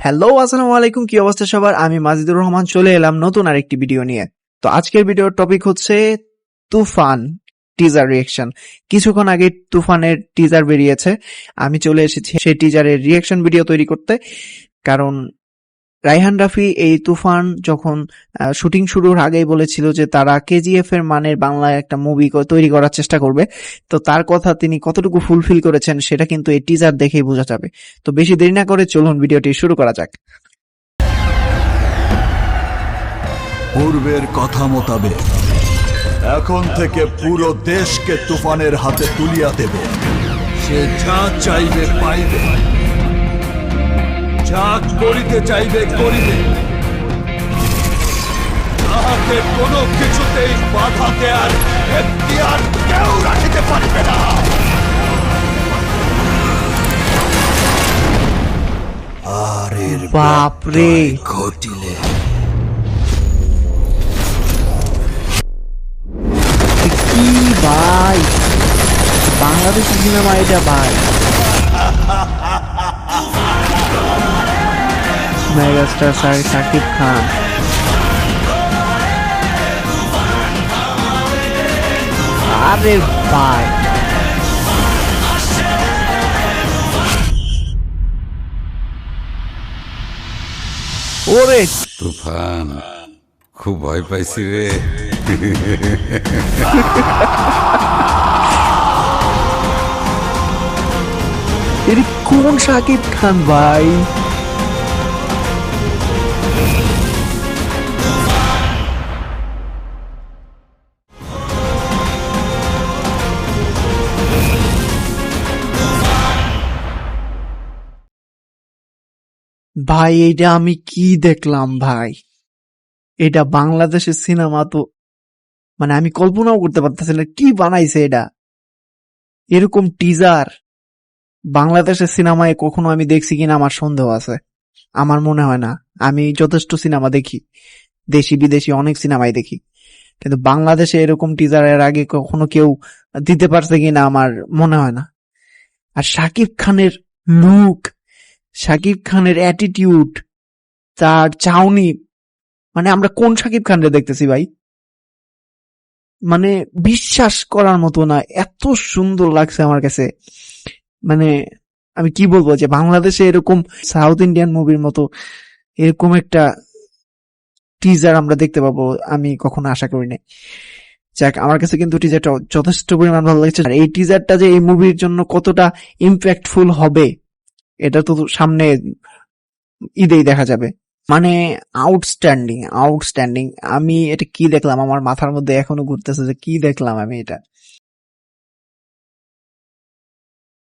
Hello, আসসালামু আলাইকুম। কি অবস্থা সবার? আমি মাজিদুর রহমান চলে এলাম নতুন আরেকটি ভিডিও নিয়ে। তো আজকের ভিডিওর টপিক হচ্ছে তুফান টিজার রিয়েকশন। কিছুক্ষণ আগে তুফানের টিজার বেরিয়েছে, আমি চলে এসেছি সেই টিজারের রিয়েকশন ভিডিও তৈরি করতে। কারণ রায়হান রাফি এই তুফান যখন শুটিং শুরুর আগেই বলেছিল যে তারা কেজিএফ এর মানের বাংলায় একটা মুভি তৈরি করার চেষ্টা করবে। তো তার কথা তিনি কতটুকু ফুলফিল করেছেন সেটা কিন্তু এই টিজার দেখেই বোঝা যাবে। তো বেশি দেরি না করে চলুন ভিডিওটি শুরু করা যাক। পূর্বের কথা মোতাবেক এখন থেকে পুরো দেশকে তুফানের হাতে তুলিয়া দেব। সে যা চাইবে পাইবে, যা করিতে চাইবে করিবে, তাহাকে কোনো কিছুতেই বাধা দেয়ার এখতিয়ার কেউ রাখিতে পারিবে না। আর এর বাপরে, ঘটিলে কি ভাই, বাংলাদেশি সিনেমা এটা ভাই। মেগাস্টার শাকিব খান, আরে ভাই ওরে তুফান, খুব ভয় পাইছি রে। এটা কোন শাকিব খান ভাই? ভাই এটা আমি কি দেখলাম ভাই? এটা বাংলাদেশের সিনেমা তো মানে আমি কল্পনাও করতে পারতেছি না কি বানাইছে এটা। এরকম টিজার বাংলাদেশের সিনেমায় কখনো আমি দেখছি কিনা আমার সন্দেহ আছে। আমার মনে হয় না। আমি যথেষ্ট সিনেমা দেখি, দেশি বিদেশি অনেক সিনেমাই দেখি, কিন্তু বাংলাদেশে এরকম টিজার এর আগে কখনো কেউ দিতে পারছে কিনা আমার মনে হয় না। আর শাকিব খানের লুক, শাকিব খানের অ্যাটিটিউড, তার চাউনি, মানে আমরা কোন শাকিব খানরে দেখতেছি ভাই? মানে বিশ্বাস করার মতো না, এত সুন্দর লাগছে আমার কাছে। মানে আমি কি বলবো, যে বাংলাদেশে এরকম সাউথ ইন্ডিয়ান মুভির মতো এরকম একটা টিজার আমরা দেখতে পাবো আমি কখনো আশা করি নাই। যাক, আমার কাছে কিন্তু টিজারটা যথেষ্ট পরিমাণ ভালো লাগছে। আর এই টিজারটা যে এই মুভির জন্য কতটা ইম্প্যাক্টফুল হবে এটা তো সামনে ঈদেই দেখা যাবে। মানে আউটস্ট্যান্ডিং আউটস্ট্যান্ডিং। আমি এটা কি দেখলাম, আমার মাথার মধ্যে এখনো ঘুরতেছে যে কি দেখলাম আমি এটা।